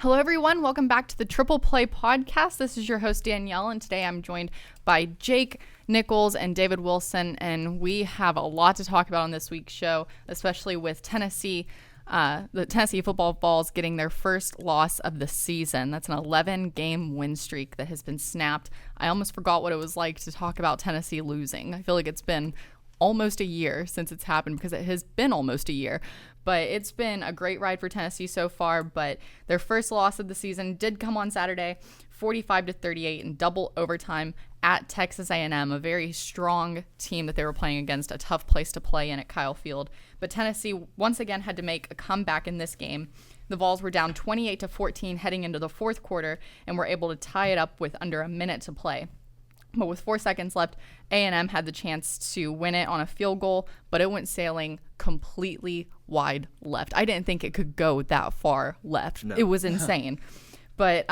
Hello, everyone. Welcome back to the Triple Play Podcast. This is your host, Danielle, and today I'm joined by Jake Nichols and David Wilson, and we have a lot to talk about on this week's show, especially with Tennessee, the Tennessee football Vols getting their first loss of the season. That's an 11-game win streak that has been snapped. I almost forgot what it was like to talk about Tennessee losing. I feel like it's been almost a year since it's happened because it has been almost a year. But it's been a great ride for Tennessee so far. But their first loss of the season did come on Saturday, 45-38 in double overtime at Texas A&M, a very strong team that they were playing against, a tough place to play in at Kyle Field. But Tennessee once again had to make a comeback in this game. The Vols were down 28-14 heading into the fourth quarter and were able to tie it up with under a minute to play. But with 4 seconds left, A&M had the chance to win it on a field goal, but it went sailing completely wide left. I didn't think it could go that far left. No. It was insane. But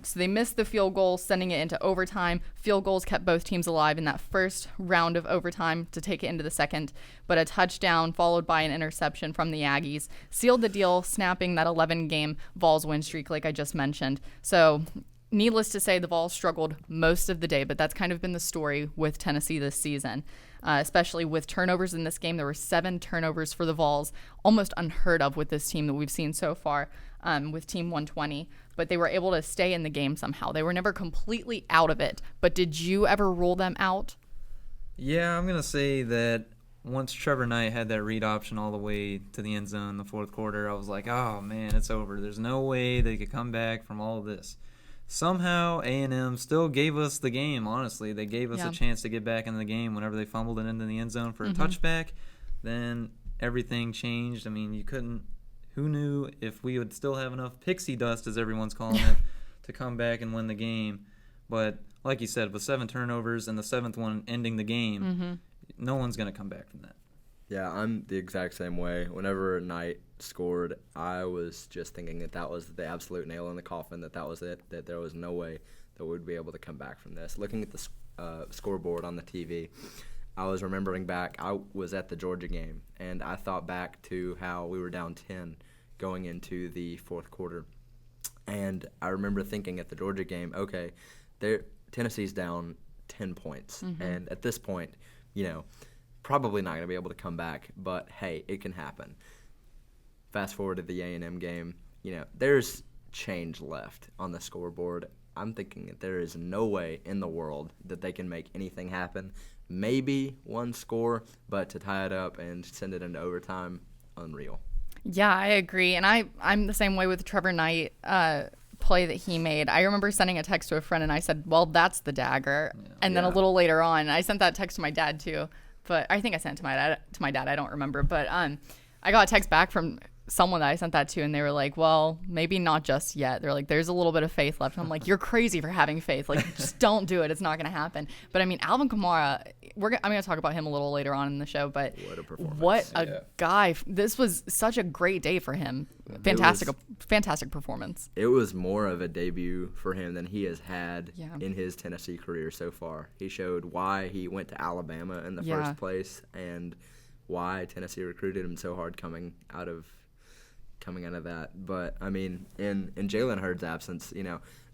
so they missed the field goal, sending it into overtime. Field goals kept both teams alive in that first round of overtime to take it into the second. But a touchdown followed by an interception from the Aggies sealed the deal, snapping that 11-game Vols win streak like I just mentioned. So needless to say, the Vols struggled most of the day, but that's kind of been the story with Tennessee this season, especially with turnovers in this game. There were 7 turnovers for the Vols, almost unheard of with this team that we've seen so far with Team 120, but they were able to stay in the game somehow. They were never completely out of it, but did you ever rule them out? Yeah, I'm going to say that once Trevor Knight had that read option all the way to the end zone in the fourth quarter, I was like, oh, man, it's over. There's no way they could come back from all of this. Somehow A&M still gave us the game, honestly. They gave us a chance to get back into the game whenever they fumbled it into the end zone for a touchback. Then everything changed. I mean, who knew if we would still have enough pixie dust, as everyone's calling it, to come back and win the game. But like you said, with 7 turnovers and the 7th one ending the game, no one's going to come back from that. Yeah, I'm the exact same way. Whenever Knight scored, I was just thinking that was the absolute nail in the coffin, that was it, that there was no way that we would be able to come back from this. Looking at the scoreboard on the TV, I was remembering back, I was at the Georgia game, and I thought back to how we were down 10 going into the fourth quarter. And I remember thinking at the Georgia game, okay, Tennessee's down 10 points. And at this point, probably not going to be able to come back, but hey, it can happen. Fast forward to the A&M game, there's change left on the scoreboard. I'm thinking that there is no way in the world that they can make anything happen. Maybe one score, but to tie it up and send it into overtime, unreal. Yeah, I agree. And I'm the same way with Trevor Knight play that he made. I remember sending a text to a friend, and I said, well, that's the dagger. Yeah. And then a little later on, I sent that text to my dad, too. But I think I sent it to my dad. I don't remember. But I got a text back from someone that I sent that to, and they were like, well, maybe not just yet. They're like, there's a little bit of faith left. And I'm like, you're crazy for having faith. Like, just don't do it. It's not going to happen. But, I mean, Alvin Kamara, I'm going to talk about him a little later on in the show. But what a performance. What a guy. This was such a great day for him. Fantastic performance. It was more of a debut for him than he has had in his Tennessee career so far. He showed why he went to Alabama in the first place and why Tennessee recruited him so hard coming out of that. But, I mean, in Jalen Hurd's absence,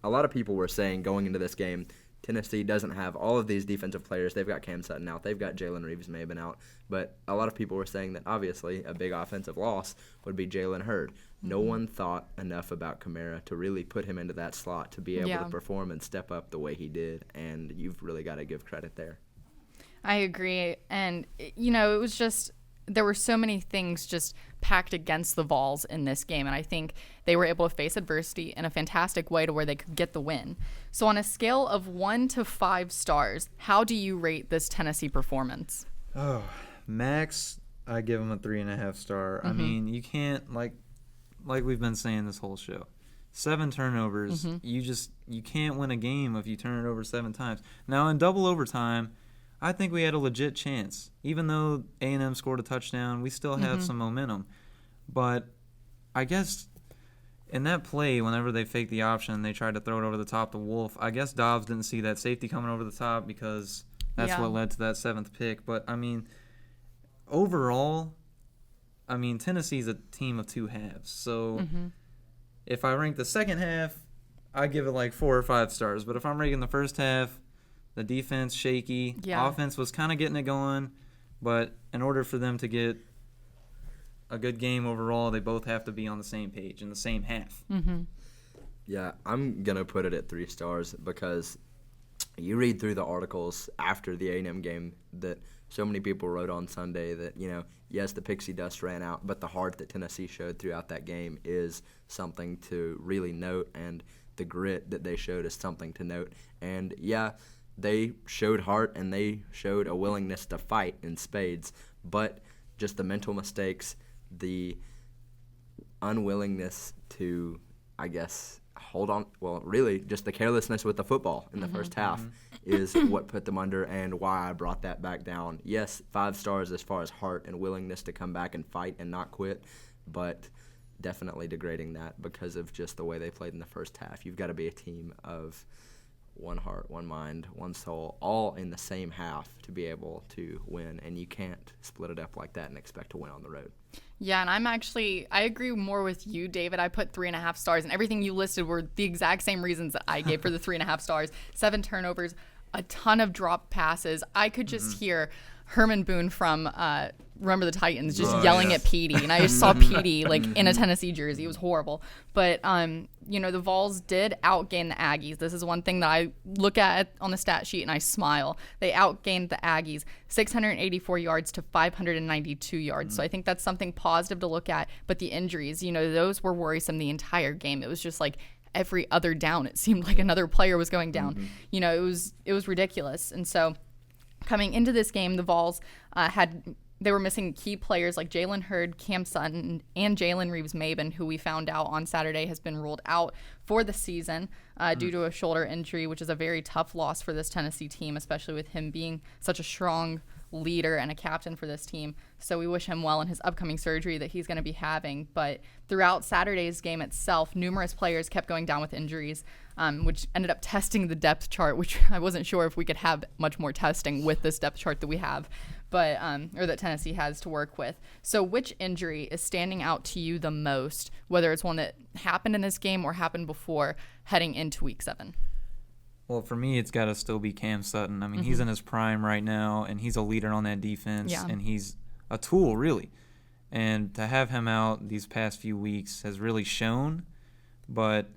a lot of people were saying going into this game, Tennessee doesn't have all of these defensive players. They've got Cam Sutton out. They've got Jalen Reeves may have been out. But a lot of people were saying that, obviously, a big offensive loss would be Jalen Hurd. No one thought enough about Kamara to really put him into that slot to be able to perform and step up the way he did. And you've really got to give credit there. I agree. And, it was just – there were so many things just packed against the Vols in this game, and I think they were able to face adversity in a fantastic way to where they could get the win. So on a scale of 1 to 5 stars, how do you rate this Tennessee performance? Oh, max, I give them a 3.5 star. I mean, you can't, like we've been saying this whole show, 7 turnovers, you can't win a game if you turn it over 7 times. Now, in double overtime, I think we had a legit chance. Even though A&M scored a touchdown, we still have some momentum. But I guess in that play, whenever they faked the option, they tried to throw it over the top to Wolf. I guess Dobbs didn't see that safety coming over the top because that's what led to that 7th pick. But, I mean, overall, Tennessee's a team of 2 halves. So if I rank the second half, I give it like 4 or 5 stars. But if I'm ranking the first half, the defense shaky, offense was kind of getting it going. But in order for them to get a good game overall, they both have to be on the same page in the same half. Mm-hmm. Yeah, I'm going to put it at 3 stars because you read through the articles after the A&M game that so many people wrote on Sunday that, yes, the pixie dust ran out, but the heart that Tennessee showed throughout that game is something to really note, and the grit that they showed is something to note. And, yeah, they showed heart and they showed a willingness to fight in spades, but just the mental mistakes, the unwillingness to, I guess, hold on. Well, really, just the carelessness with the football in the first half is what put them under and why I brought that back down. Yes, 5 stars as far as heart and willingness to come back and fight and not quit, but definitely degrading that because of just the way they played in the first half. You've got to be a team of one heart, one mind, one soul, all in the same half to be able to win, and you can't split it up like that and expect to win on the road. Yeah, and I agree more with you, David. I put 3.5 stars, and everything you listed were the exact same reasons that I gave for the 3.5 stars. 7 turnovers, a ton of drop passes. I could just hear Herman Boone from Remember the Titans just yelling at Petey, and I just saw Petey like in a Tennessee jersey. It was horrible. But the Vols did outgain the Aggies. This is one thing that I look at on the stat sheet and I smile. They outgained the Aggies 684 yards to 592 yards. So I think that's something positive to look at. But the injuries, those were worrisome the entire game. It was just like every other down, it seemed like another player was going down. It was ridiculous. And so coming into this game, the Vols they were missing key players like Jalen Hurd, Cam Sutton, and Jalen Reeves-Maben, who we found out on Saturday has been ruled out for the season due to a shoulder injury, which is a very tough loss for this Tennessee team, especially with him being such a strong leader and a captain for this team. So we wish him well in his upcoming surgery that he's going to be having. But throughout Saturday's game itself, numerous players kept going down with injuries, which ended up testing the depth chart, which I wasn't sure if we could have much more testing with this depth chart that we have, but or that Tennessee has to work with. So which injury is standing out to you the most, whether it's one that happened in this game or happened before heading into Week 7? Well, for me, it's got to still be Cam Sutton. I mean, he's in his prime right now, and he's a leader on that defense, and he's a tool, really. And to have him out these past few weeks has really shown. But,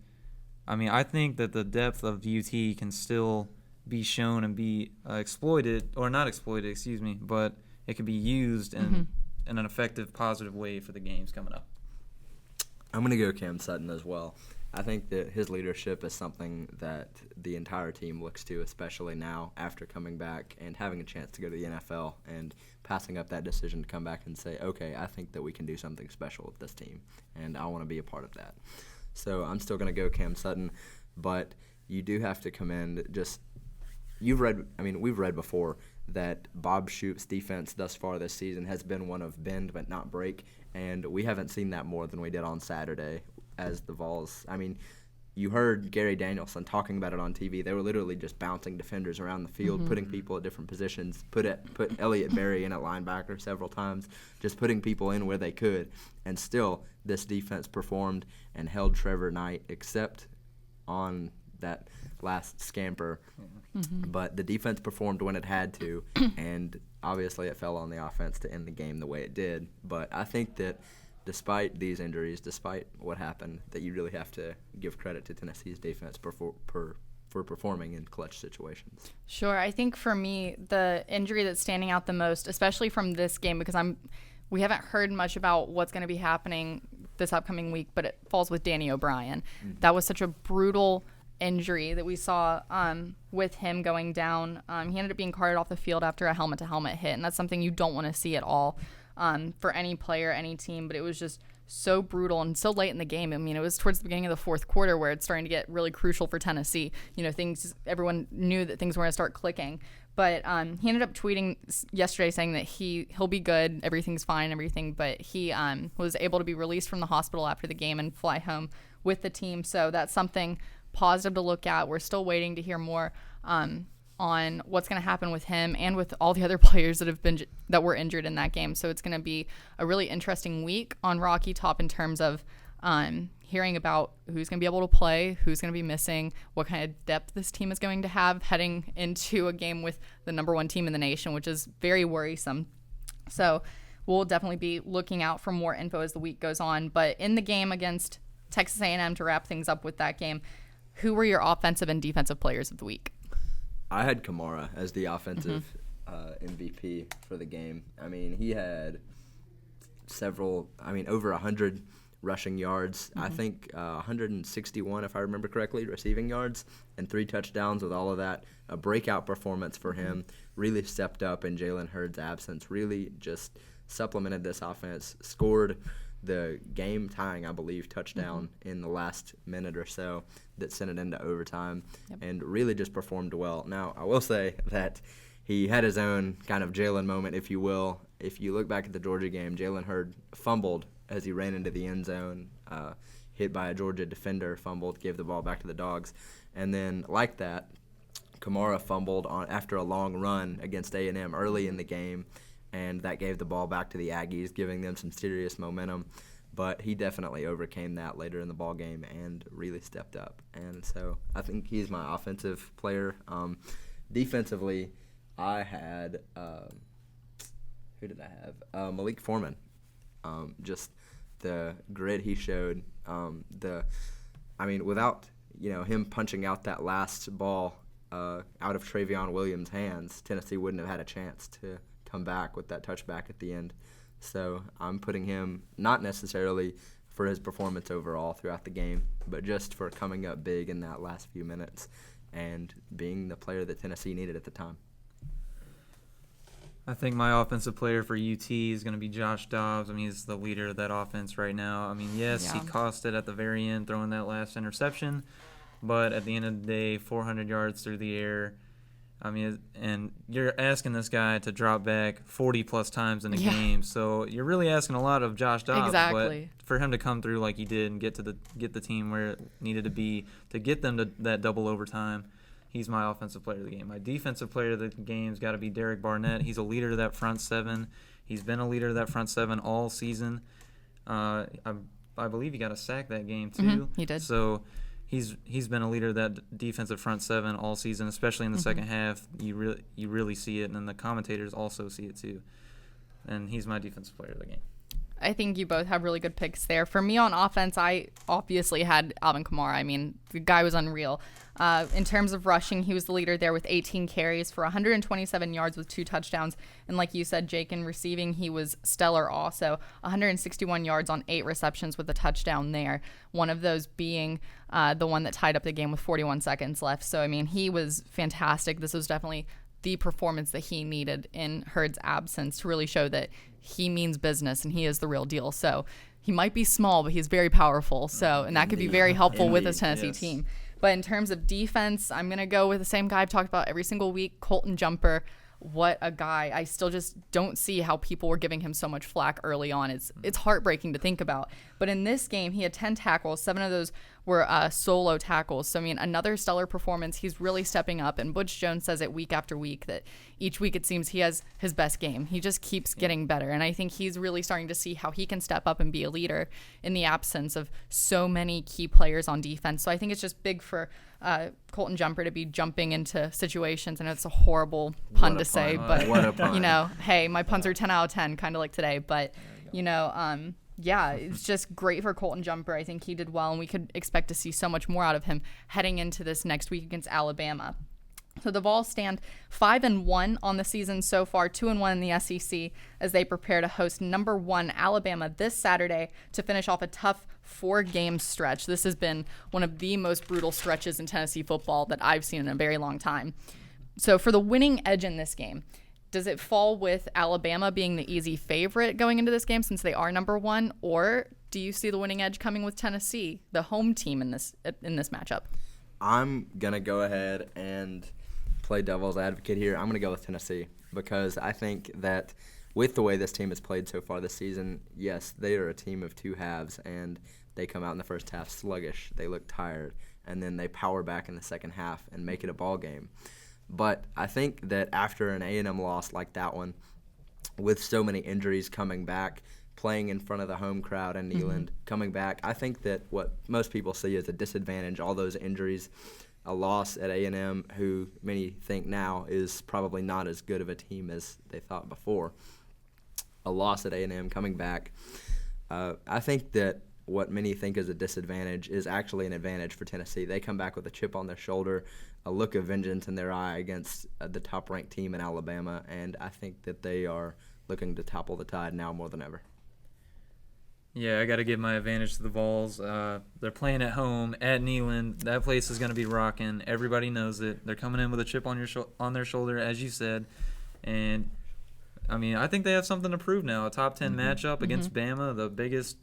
I mean, I think that the depth of UT can still be shown and be exploited, or not exploited, excuse me, but it can be used in an effective, positive way for the games coming up. I'm going to go Cam Sutton as well. I think that his leadership is something that the entire team looks to, especially now after coming back and having a chance to go to the NFL and passing up that decision to come back and say, okay, I think that we can do something special with this team, and I want to be a part of that. So I'm still going to go Cam Sutton, but you do have to commend we've read before that Bob Shoop's defense thus far this season has been one of bend but not break, and we haven't seen that more than we did on Saturday as the Vols. I mean, you heard Gary Danielson talking about it on TV. They were literally just bouncing defenders around the field, putting people at different positions, put Elliott Berry in at linebacker several times, just putting people in where they could. And still, this defense performed and held Trevor Knight, except on that last scamper. But the defense performed when it had to, and obviously it fell on the offense to end the game the way it did. But I think that despite these injuries, despite what happened, that you really have to give credit to Tennessee's defense for performing in clutch situations. Sure. I think for me, the injury that's standing out the most, especially from this game, because we haven't heard much about what's going to be happening this upcoming week, but it falls with Danny O'Brien. That was such a brutal injury that we saw with him going down. He ended up being carted off the field after a helmet-to-helmet hit, and that's something you don't want to see at all for any player, any team. But it was just so brutal and so late in the game. I mean, it was towards the beginning of the fourth quarter where it's starting to get really crucial for Tennessee. Everyone knew that things were going to start clicking. But he ended up tweeting yesterday saying that he'll be good, everything's fine, everything. But he was able to be released from the hospital after the game and fly home with the team. So that's something positive to look at. We're still waiting to hear more on what's going to happen with him and with all the other players that were injured in that game. So it's going to be a really interesting week on Rocky Top in terms of hearing about who's going to be able to play, who's going to be missing, what kind of depth this team is going to have heading into a game with the number 1 team in the nation, which is very worrisome. So we'll definitely be looking out for more info as the week goes on. But in the game against Texas A&M, to wrap things up with that game, who were your offensive and defensive players of the week? I had Kamara as the offensive MVP for the game. I mean, he had over 100 rushing yards. I think 161, if I remember correctly, receiving yards, and 3 touchdowns with all of that. A breakout performance for him. Really stepped up in Jalen Hurd's absence. Really just supplemented this offense. Scored the game-tying, I believe, touchdown in the last minute or so that sent it into overtime, and really just performed well. Now, I will say that he had his own kind of Jalen moment, if you will. If you look back at the Georgia game, Jalen Hurd fumbled as he ran into the end zone, hit by a Georgia defender, fumbled, gave the ball back to the Dogs. And then, like that, Kamara fumbled after a long run against A&M early in the game, and that gave the ball back to the Aggies, giving them some serious momentum. But he definitely overcame that later in the ball game and really stepped up. And so I think he's my offensive player. Defensively, I had who did I have? Malik Foreman. Just the grit he showed. Without him punching out that last ball out of Travion Williams' hands, Tennessee wouldn't have had a chance to come back with that touchback at the end. So I'm putting him not necessarily for his performance overall throughout the game, but just for coming up big in that last few minutes and being the player that Tennessee needed at the time. I think my offensive player for UT is going to be Josh Dobbs. I mean, he's the leader of that offense right now. I mean, yes, he cost it at the very end throwing that last interception, but at the end of the day, 400 yards through the air. I mean, and you're asking this guy to drop back 40-plus times in a game, so you're really asking a lot of Josh Dobbs. Exactly. But for him to come through like he did and get the team where it needed to be to get them to that double overtime, he's my offensive player of the game. My defensive player of the game's got to be Derek Barnett. He's a leader of that front seven. He's been a leader of that front seven all season. I believe he got a sack that game too. He did. So he's been a leader of that defensive front seven all season, especially in the second half. You really see it, and then the commentators also see it too. And he's my defensive player of the game. I think you both have really good picks there. For me on offense, I obviously had Alvin Kamara. I mean, the guy was unreal. In terms of rushing, he was the leader there with 18 carries for 127 yards with 2 touchdowns. And like you said, Jake, in receiving, he was stellar also. 161 yards on 8 receptions with a touchdown there. One of those being the one that tied up the game with 41 seconds left. So, I mean, he was fantastic. This was definitely the performance that he needed in Hurd's absence to really show that he means business and he is the real deal. So he might be small, but he's very powerful. So, and that could be very helpful with this Tennessee team. But in terms of defense, I'm going to go with the same guy I've talked about every single week, Colton Jumper. What a guy. I still just don't see how people were giving him so much flack early on. It's heartbreaking to think about. But in this game, he had 10 tackles. 7 of those were solo tackles. So, I mean, another stellar performance. He's really stepping up. And Butch Jones says it week after week that each week it seems he has his best game. He just keeps getting better. And I think he's really starting to see how he can step up and be a leader in the absence of so many key players on defense. So I think it's just big for Colton Jumper to be jumping into situations. I know it's a horrible pun to say, but, you know, hey, my puns are 10 out of 10, kind of like today. But, you know, yeah, it's just great for Colton Jumper. I think he did well, and we could expect to see so much more out of him heading into this next week against Alabama. So the Vols stand 5-1 on the season so far, 2-1 in the SEC as they prepare to host number 1 Alabama this Saturday to finish off a tough 4-game stretch. This has been one of the most brutal stretches in Tennessee football that I've seen in a very long time. So for the winning edge in this game, does it fall with Alabama being the easy favorite going into this game since they are number 1, or do you see the winning edge coming with Tennessee, the home team in this matchup? I'm gonna go ahead and play devil's advocate here. I'm gonna go with Tennessee because I think that with the way this team has played so far this season, yes, they are a team of 2 halves, and they come out in the first half sluggish. They look tired, and then they power back in the second half and make it a ball game. But I think that after an A&M loss like that one, with so many injuries coming back, playing in front of the home crowd in Neyland, coming back. I think that what most people see as a disadvantage, all those injuries, a loss at A&M, who many think now is probably not as good of a team as they thought before. A loss at A&M, coming back. I think that what many think is a disadvantage is actually an advantage for Tennessee. They come back with a chip on their shoulder, a look of vengeance in their eye against the top-ranked team in Alabama, and I think that they are looking to topple the tide now more than ever. Yeah, I got to give my advantage to the Vols. They're playing at home at Neyland. That place is going to be rocking. Everybody knows it. They're coming in with a chip on their shoulder, as you said. And, I mean, I think they have something to prove now. A top 10 matchup against Bama, the biggest.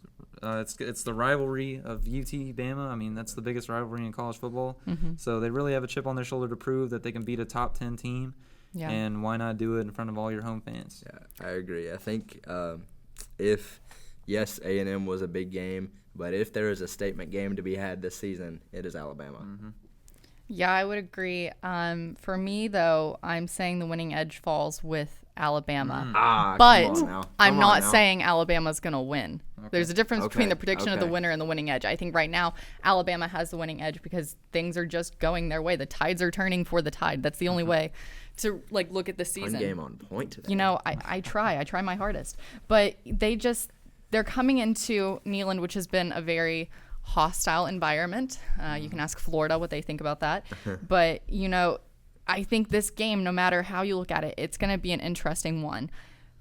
It's the rivalry of UT-Bama. I mean, that's the biggest rivalry in college football. So they really have a chip on their shoulder to prove that they can beat a top 10 team. Yeah. And why not do it in front of all your home fans? Yeah, I agree. I think yes, A&M was a big game, but if there is a statement game to be had this season, it is Alabama. Yeah, I would agree. For me, though, I'm saying the winning edge falls with Alabama. But I'm not saying Alabama's going to win. Okay. There's a difference between the prediction of the winner and the winning edge. I think right now Alabama has the winning edge because things are just going their way. The tides are turning for the tide. That's the only way to look at the season. One game on point today. You know, I try my hardest. But they're coming into Neyland, which has been a very hostile environment. You can ask Florida what they think about that. But, you know, I think this game, no matter how you look at it, it's going to be an interesting one.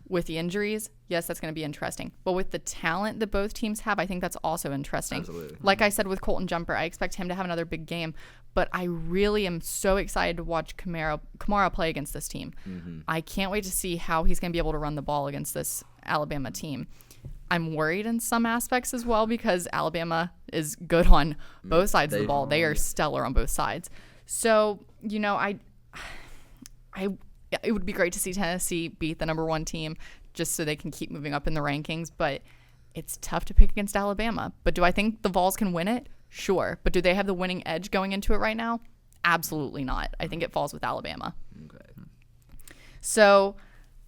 With the injuries, yes, that's going to be interesting. But with the talent that both teams have, I think that's also interesting. Absolutely. Like I said with Colton Jumper, I expect him to have another big game. But I really am so excited to watch Kamara play against this team. I can't wait to see how he's going to be able to run the ball against this Alabama team. I'm worried in some aspects as well because Alabama is good on both sides of the ball. They are stellar on both sides. So, you know, it would be great to see Tennessee beat the number 1 team just so they can keep moving up in the rankings. But it's tough to pick against Alabama. But do I think the Vols can win it? Sure. But do they have the winning edge going into it right now? Absolutely not. I think it falls with Alabama. Okay. So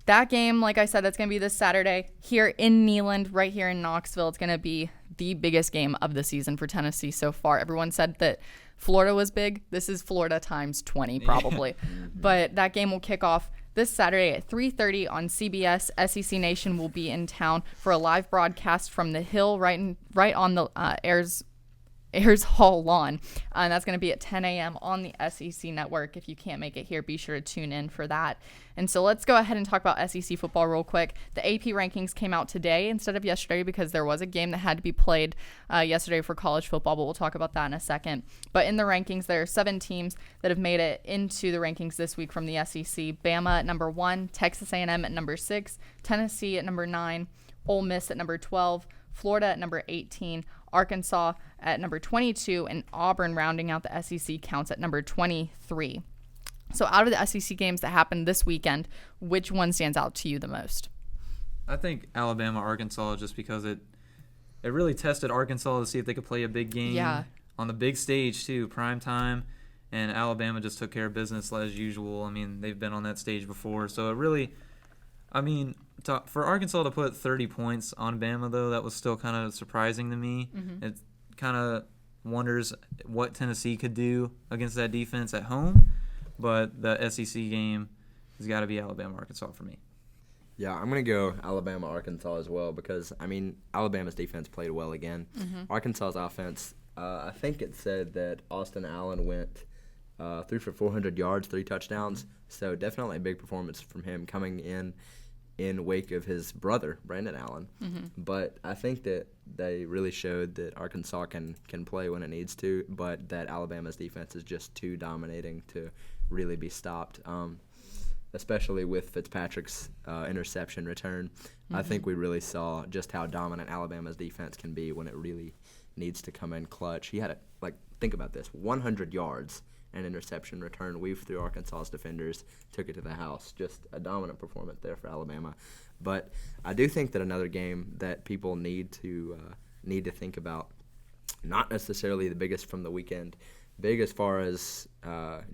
that game, like I said, that's going to be this Saturday here in Neyland, right here in Knoxville. It's going to be the biggest game of the season for Tennessee so far. Everyone said that Florida was big. This is Florida times 20 probably. But that game will kick off this Saturday at 3:30 on CBS. SEC Nation will be in town for a live broadcast from the Hill right on the Ayers Hall lawn. And that's going to be at 10 a.m. on the SEC network. If you can't make it here, be sure to tune in for that. And so let's go ahead and talk about SEC football real quick. The AP rankings came out today instead of yesterday because there was a game that had to be played yesterday for college football, but we'll talk about that in a second. But in the rankings, there are 7 teams that have made it into the rankings this week from the SEC. Bama at number 1, Texas A&M at number 6, Tennessee at number 9, Ole Miss at number 12, Florida at number 18, Arkansas at number 22, and Auburn rounding out the SEC counts at number 23. So out of the SEC games that happened this weekend, which one stands out to you the most? I think Alabama, Arkansas, just because it really tested Arkansas to see if they could play a big game on the big stage too, prime time, and Alabama just took care of business as usual. I mean, they've been on that stage before, so it really, I mean, for Arkansas to put 30 points on Bama, though, that was still kind of surprising to me. It kind of wonders what Tennessee could do against that defense at home. But the SEC game has got to be Alabama-Arkansas for me. Yeah, I'm going to go Alabama-Arkansas as well because, I mean, Alabama's defense played well again. Arkansas's offense, I think it said that Austin Allen went threw for 400 yards, 3 touchdowns. So definitely a big performance from him coming in wake of his brother, Brandon Allen. But I think that they really showed that Arkansas can play when it needs to, but that Alabama's defense is just too dominating to really be stopped, especially with Fitzpatrick's interception return. I think we really saw just how dominant Alabama's defense can be when it really needs to come in clutch. He had, think about this, 100 yards and interception return weave through Arkansas's defenders, took it to the house. Just a dominant performance there for Alabama. But I do think that another game that people need to think about, not necessarily the biggest from the weekend, big as far as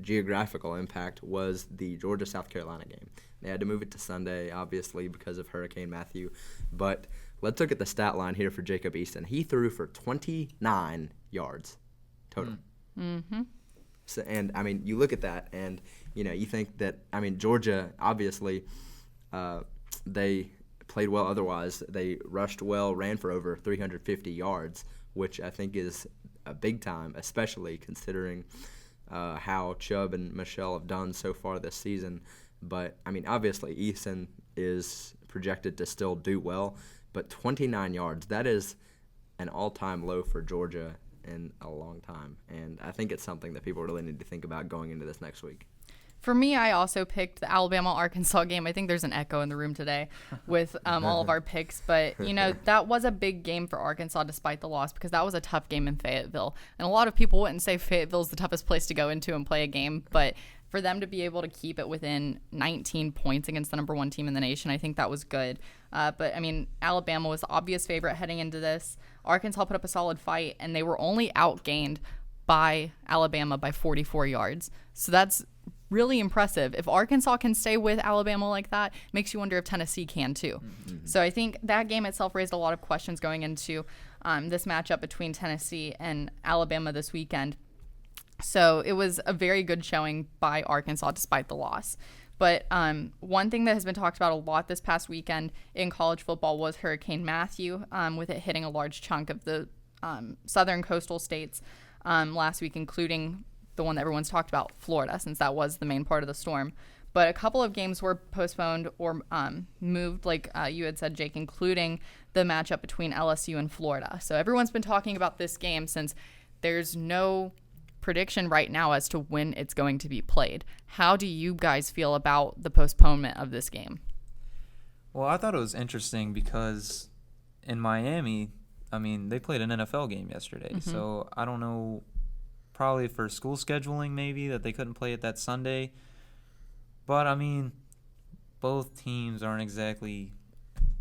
geographical impact, was the Georgia-South Carolina game. They had to move it to Sunday, obviously, because of Hurricane Matthew. But let's look at the stat line here for Jacob Easton. He threw for 29 yards total. Mm-hmm. So, and, I mean, you look at that, and, you think that, Georgia, obviously, they played well otherwise. They rushed well, ran for over 350 yards, which I think is a big time, especially considering how Chubb and Michelle have done so far this season. But, obviously, Easton is projected to still do well, but 29 yards, that is an all-time low for Georgia in a long time. And I think it's something that people really need to think about going into this next week. For me, I also picked the Alabama-Arkansas game. I think there's an echo in the room today with all of our picks. But, that was a big game for Arkansas despite the loss because that was a tough game in Fayetteville. And a lot of people wouldn't say Fayetteville is the toughest place to go into and play a game. But for them to be able to keep it within 19 points against the number one team in the nation, I think that was good. But, Alabama was the obvious favorite heading into this. Arkansas put up a solid fight, and they were only outgained by Alabama by 44 yards. So that's really impressive. If Arkansas can stay with Alabama like that, makes you wonder if Tennessee can too. Mm-hmm. So I think that game itself raised a lot of questions going into this matchup between Tennessee and Alabama this weekend. So it was a very good showing by Arkansas despite the loss. But one thing that has been talked about a lot this past weekend in college football was Hurricane Matthew, with it hitting a large chunk of the southern coastal states last week, including the one that everyone's talked about, Florida, since that was the main part of the storm. But a couple of games were postponed or moved, like you had said, Jake, including the matchup between LSU and Florida. So everyone's been talking about this game since there's no prediction right now as to when it's going to be played. How do you guys feel about the postponement of this game? Well, I thought it was interesting because in Miami, they played an NFL game yesterday. Mm-hmm. So I don't know, probably for school scheduling maybe that they couldn't play it that Sunday. But, both teams aren't exactly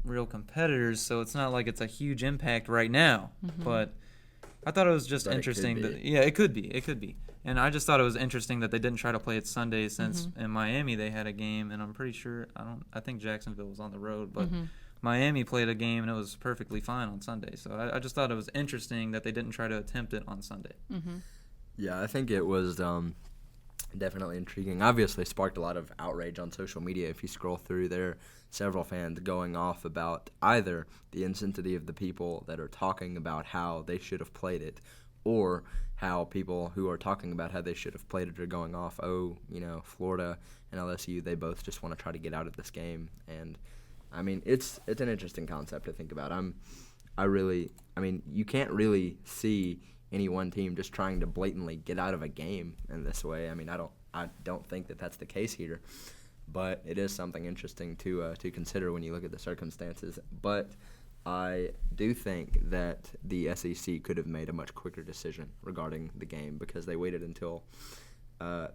real competitors, so it's not like it's a huge impact right now. Mm-hmm. But I thought it was just interesting. It could be. And I just thought it was interesting that they didn't try to play it Sunday since in Miami they had a game, and I'm pretty sure I think Jacksonville was on the road, but Miami played a game and it was perfectly fine on Sunday. So I just thought it was interesting that they didn't try to attempt it on Sunday. Mm-hmm. Yeah, I think it was definitely intriguing. Obviously sparked a lot of outrage on social media. If you scroll through there, several fans going off about either the insensitivity of the people that are talking about how they should have played it, or how people who are talking about how they should have played it are going off, Florida and LSU, they both just want to try to get out of this game. And, it's an interesting concept to think about. You can't really see any one team just trying to blatantly get out of a game in this way. I don't think that that's the case here, but it is something interesting to consider when you look at the circumstances. But I do think that the SEC could have made a much quicker decision regarding the game because they waited until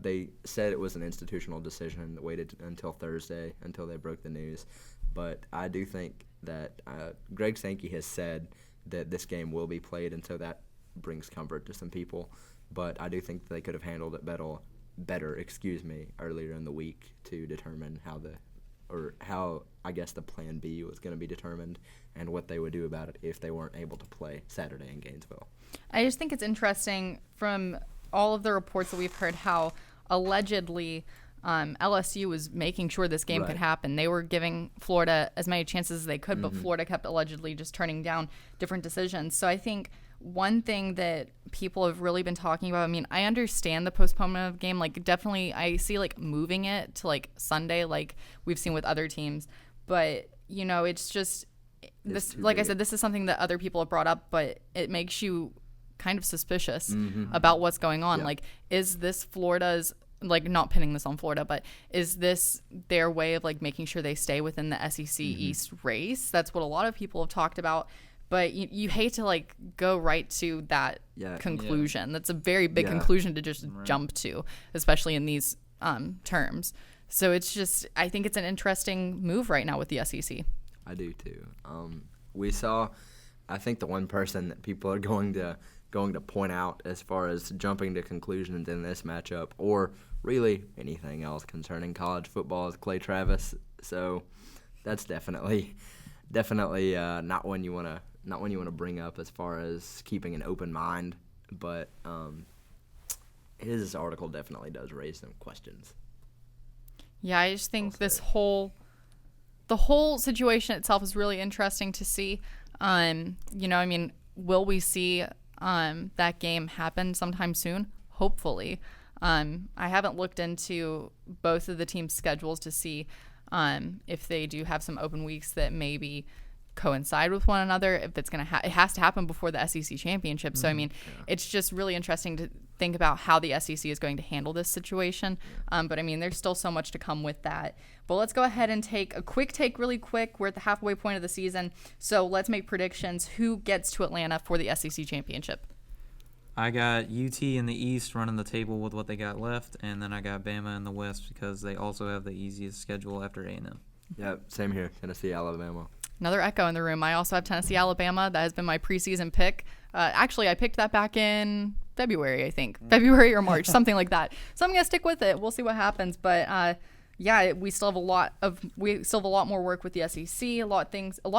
they said it was an institutional decision. They waited until Thursday until they broke the news. But I do think that Greg Sankey has said that this game will be played, and so that brings comfort to some people. But I do think that they could have handled it better earlier in the week to determine how the plan B was going to be determined and what they would do about it if they weren't able to play Saturday in Gainesville. I just think it's interesting from all of the reports that we've heard how allegedly LSU was making sure this game could happen. They were giving Florida as many chances as they could, but Florida kept allegedly just turning down different decisions. So I think one thing that people have really been talking about, I understand the postponement of the game. Definitely I see, moving it to, Sunday, like we've seen with other teams. But, it's just, this. Like I said, this is something that other people have brought up, but it makes you kind of suspicious about what's going on. Yeah. Is this Florida's, not pinning this on Florida, but is this their way of, making sure they stay within the SEC East race? That's what a lot of people have talked about. But you hate to go right to that conclusion. Yeah. That's a very big conclusion to just jump to, especially in these terms. So it's just, I think it's an interesting move right now with the SEC. I do too. We saw, I think the one person that people are going to point out as far as jumping to conclusions in this matchup, or really anything else concerning college football, is Clay Travis. So that's definitely definitely not one you want to bring up as far as keeping an open mind, but his article definitely does raise some questions. Yeah, I just think the whole situation itself is really interesting to see. Will we see that game happen sometime soon? Hopefully. I haven't looked into both of the teams' schedules to see if they do have some open weeks that maybe coincide with one another. If it's going to it has to happen before the SEC championship. So, it's just really interesting to think about how the SEC is going to handle this situation. But there's still so much to come with that. But let's go ahead and take a quick take really quick. We're at the halfway point of the season. So let's make predictions. Who gets to Atlanta for the SEC championship? I got UT in the East running the table with what they got left, and then I got Bama in the West because they also have the easiest schedule after A&M. Yeah, same here. Tennessee, Alabama. Another echo in the room. I also have Tennessee, Alabama. That has been my preseason pick. Actually, I picked that back in February, I think. February or March, something like that. So I'm going to stick with it. We'll see what happens. But, we still have a lot more work with the SEC, a lot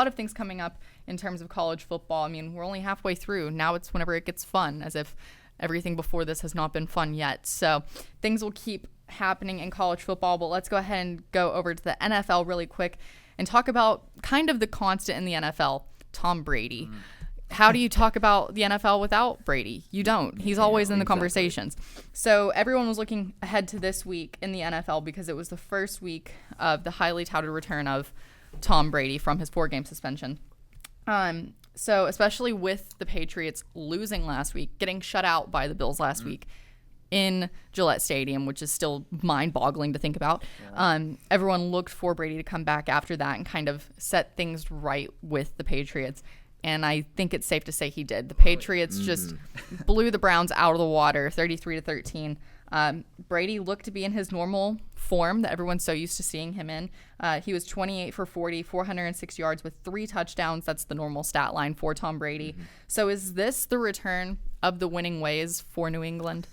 of things coming up in terms of college football. We're only halfway through. Now it's whenever it gets fun, as if everything before this has not been fun yet. So things will keep happening in college football, but let's go ahead and go over to the NFL really quick and talk about kind of the constant in the NFL, Tom Brady. How do you talk about the NFL without Brady? You don't. He's always in the conversations. So everyone was looking ahead to this week in the NFL because it was the first week of the highly touted return of Tom Brady from his 4-game suspension. So especially with the Patriots losing last week, getting shut out by the Bills last week in Gillette Stadium, which is still mind-boggling to think about. Everyone looked for Brady to come back after that and kind of set things right with the Patriots. And I think it's safe to say he did. The Patriots just blew the Browns out of the water, 33-13. Brady looked to be in his normal form that everyone's so used to seeing him in. He was 28 for 40, 406 yards with 3 touchdowns. That's the normal stat line for Tom Brady. So is this the return of the winning ways for New England?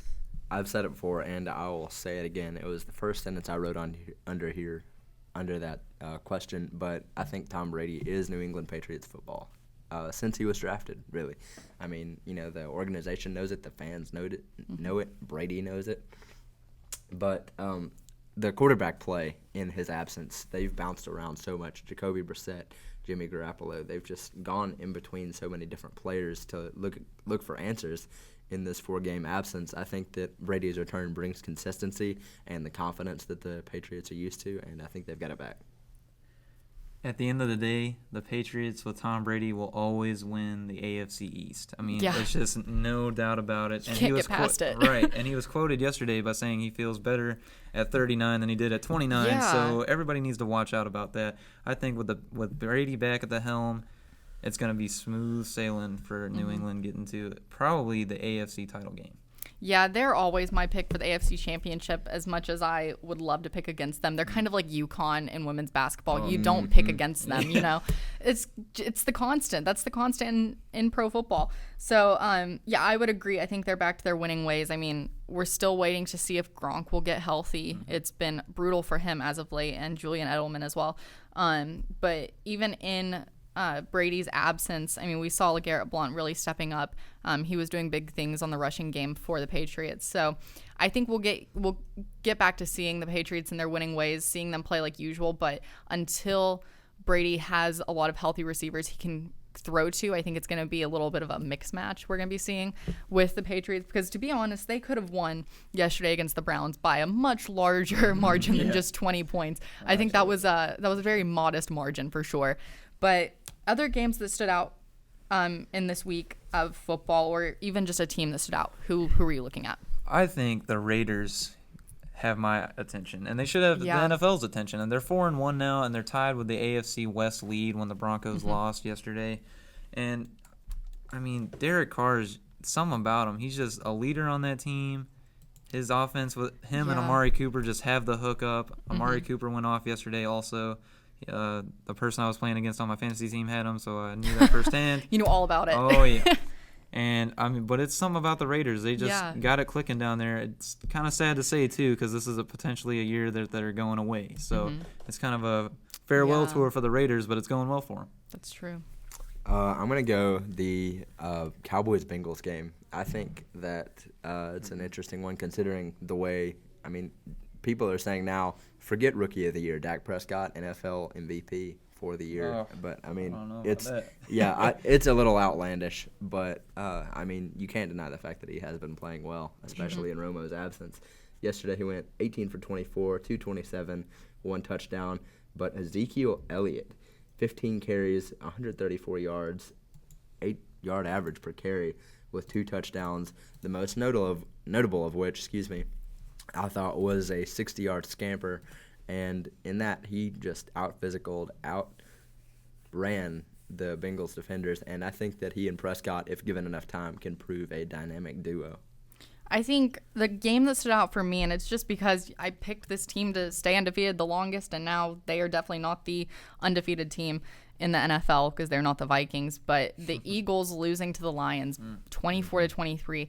I've said it before, and I will say it again. It was the first sentence I wrote under that question, but I think Tom Brady is New England Patriots football. Since he was drafted, really. The organization knows it, the fans know it, Brady knows it. But the quarterback play in his absence, they've bounced around so much. Jacoby Brissett, Jimmy Garoppolo, they've just gone in between so many different players to look for answers in this 4-game absence. I think that Brady's return brings consistency and the confidence that the Patriots are used to, and I think they've got it back. At the end of the day, the Patriots with Tom Brady will always win the AFC East. There's just no doubt about it. You can't get past it. Right, and he was quoted yesterday by saying he feels better at 39 than he did at 29, so everybody needs to watch out about that. I think with Brady back at the helm, it's going to be smooth sailing for New England getting to probably the AFC title game. Yeah, they're always my pick for the AFC Championship as much as I would love to pick against them. They're kind of like UConn in women's basketball. You don't pick against them, It's the constant. That's the constant in pro football. So, I would agree. I think they're back to their winning ways. We're still waiting to see if Gronk will get healthy. It's been brutal for him as of late, and Julian Edelman as well. But even in Brady's absence, we saw LeGarrette Blount really stepping up. He was doing big things on the rushing game for the Patriots. So I think we'll get back to seeing the Patriots in their winning ways, seeing them play like usual. But until Brady has a lot of healthy receivers he can throw to, I think it's going to be a little bit of a mixed match we're going to be seeing with the Patriots, because to be honest, they could have won yesterday against the Browns by a much larger margin than just 20 points. I think that was a very modest margin for sure. But other games that stood out in this week of football, or even just a team that stood out, who were you looking at? I think the Raiders have my attention, and they should have the NFL's attention. And they're 4-1 now, and they're tied with the AFC West lead when the Broncos lost yesterday. And, Derek Carr is something about him. He's just a leader on that team. His offense with him and Amari Cooper just have the hookup. Amari Cooper went off yesterday also. The person I was playing against on my fantasy team had him, so I knew that firsthand. You knew all about it. Oh, yeah. And I mean, but it's something about the Raiders. They just got it clicking down there. It's kind of sad to say too, because this is potentially a year that are going away. So it's kind of a farewell tour for the Raiders, but it's going well for them. That's true. I'm gonna go the Cowboys-Bengals game. I think that it's an interesting one, considering the way. I mean, people are saying now, forget Rookie of the Year, Dak Prescott, NFL MVP for the year. Oh, but I mean, I don't know it's about it's a little outlandish. But I mean, you can't deny the fact that he has been playing well, especially in Romo's absence. Yesterday he went 18 for 24, 227, 1 touchdown. But Ezekiel Elliott, 15 carries, 134 yards, 8-yard average per carry with 2 touchdowns. The most notable of which, I thought was a 60-yard scamper. And in that, he just out-ran the Bengals defenders. And I think that he and Prescott, if given enough time, can prove a dynamic duo. I think the game that stood out for me, and it's just because I picked this team to stay undefeated the longest, and now they are definitely not the undefeated team in the NFL because they're not the Vikings, but the Eagles losing to the Lions 24-23.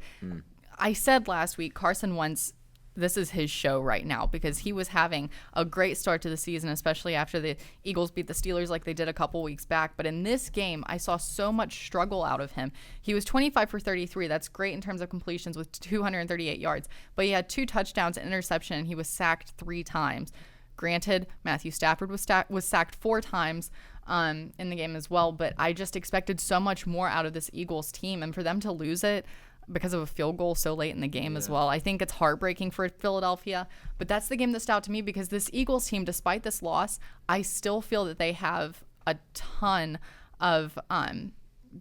I said last week, Carson Wentz, this is his show right now because he was having a great start to the season, especially after the Eagles beat the Steelers like they did a couple weeks back. But in this game, I saw so much struggle out of him. He was 25 for 33. That's great in terms of completions with 238 yards. But he had 2 touchdowns and interception, and he was sacked 3 times. Granted, Matthew Stafford was sacked 4 times in the game as well. But I just expected so much more out of this Eagles team. And for them to lose it because of a field goal so late in the game as well, I think it's heartbreaking for Philadelphia. But that's the game that stood out to me because this Eagles team, despite this loss, I still feel that they have a ton of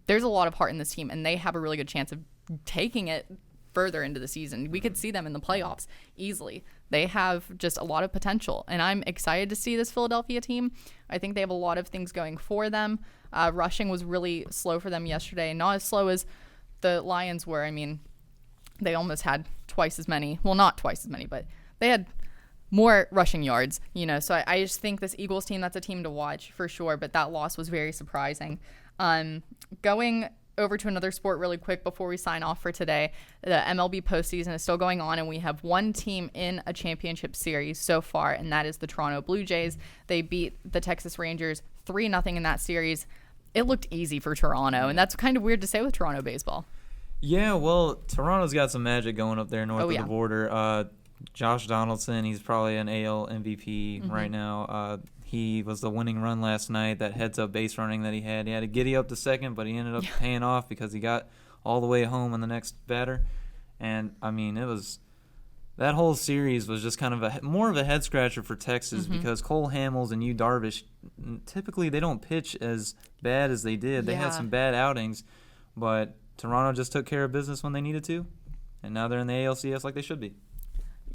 there's a lot of heart in this team, and they have a really good chance of taking it further into the season. We could see them in the playoffs easily. They have just a lot of potential, and I'm excited to see this Philadelphia team. I think they have a lot of things going for them. Rushing was really slow for them yesterday, not as slow as the Lions were. I mean, they almost had twice as many. Well, not twice as many, but they had more rushing yards, So I just think this Eagles team, that's a team to watch for sure, but that loss was very surprising. Going over to another sport really quick before we sign off for today, the MLB postseason is still going on, and we have one team in a championship series so far, and that is the Toronto Blue Jays. They beat the Texas Rangers 3-0 in that series. It looked easy for Toronto, and that's kind of weird to say with Toronto baseball. Yeah, well, Toronto's got some magic going up there north of the border. Josh Donaldson, he's probably an AL MVP right now. He was the winning run last night, that heads-up base running that he had. He had to giddy up to second, but he ended up paying off because he got all the way home in the next batter. And, I mean, that whole series was just kind of more of a head-scratcher for Texas because Cole Hamels and Yu Darvish, typically they don't pitch as bad as they did. They had some bad outings, but Toronto just took care of business when they needed to, and now they're in the ALCS like they should be.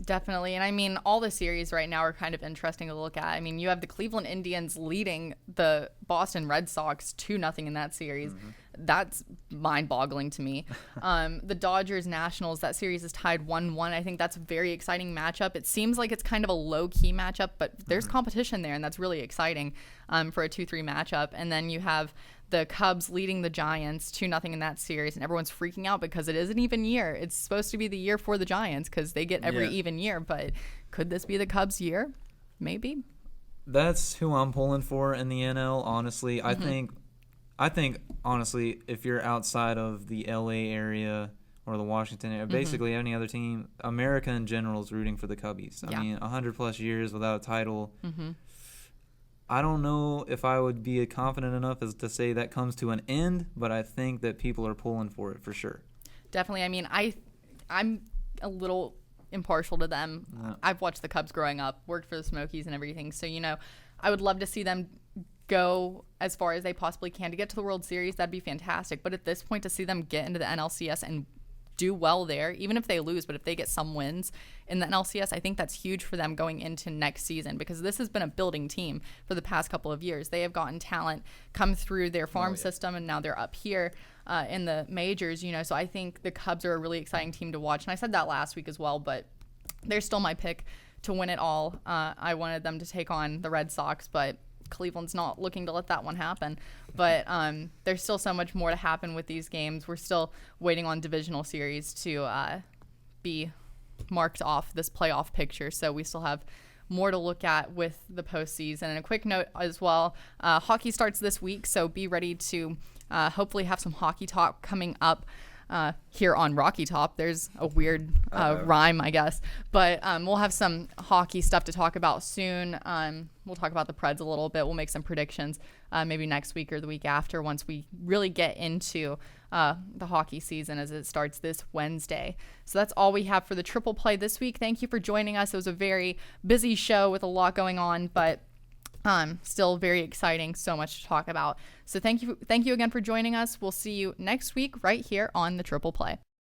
Definitely. And I mean, all the series right now are kind of interesting to look at. I mean, you have the Cleveland Indians leading the Boston Red Sox 2-0 in that series. That's mind-boggling to me. The Dodgers Nationals, that series is tied 1-1. I think that's a very exciting matchup. It seems like it's kind of a low-key matchup, but there's competition there, and that's really exciting for a 2-3 matchup. And then you have the Cubs leading the Giants 2-0 in that series, and everyone's freaking out because it is an even year. It's supposed to be the year for the Giants because they get every even year, but could this be the Cubs' year? Maybe. That's who I'm pulling for in the NL, honestly. I think honestly, if you're outside of the LA area or the Washington area, basically any other team, America in general is rooting for the Cubbies. I mean, 100+ years without a title. I don't know if I would be confident enough as to say that comes to an end, but I think that people are pulling for it for sure. Definitely. I mean, I'm a little impartial to them. I've watched the Cubs growing up, worked for the Smokies and everything. So, I would love to see them go as far as they possibly can to get to the World Series. That'd be fantastic. But at this point, to see them get into the NLCS and do well there, even if they lose, but if they get some wins in the NLCS, I think that's huge for them going into next season because this has been a building team for the past couple of years. They have gotten talent come through their farm system, and now they're up here in the majors, so I think the Cubs are a really exciting team to watch. And I said that last week as well, but they're still my pick to win it all. I wanted them to take on the Red Sox, but Cleveland's not looking to let that one happen. But there's still so much more to happen with these games. We're still waiting on divisional series to be marked off this playoff picture. So we still have more to look at with the postseason. And a quick note as well, hockey starts this week, so be ready to hopefully have some hockey talk coming up here on Rocky Top. There's a weird rhyme, I guess. But we'll have some hockey stuff to talk about soon. We'll talk about the Preds a little bit. We'll make some predictions maybe next week or the week after once we really get into the hockey season as it starts this Wednesday. So that's all we have for the Triple Play this week. Thank you for joining us. It was a very busy show with a lot going on, but still very exciting. So much to talk about. So thank you again for joining us. We'll see you next week right here on the Triple Play.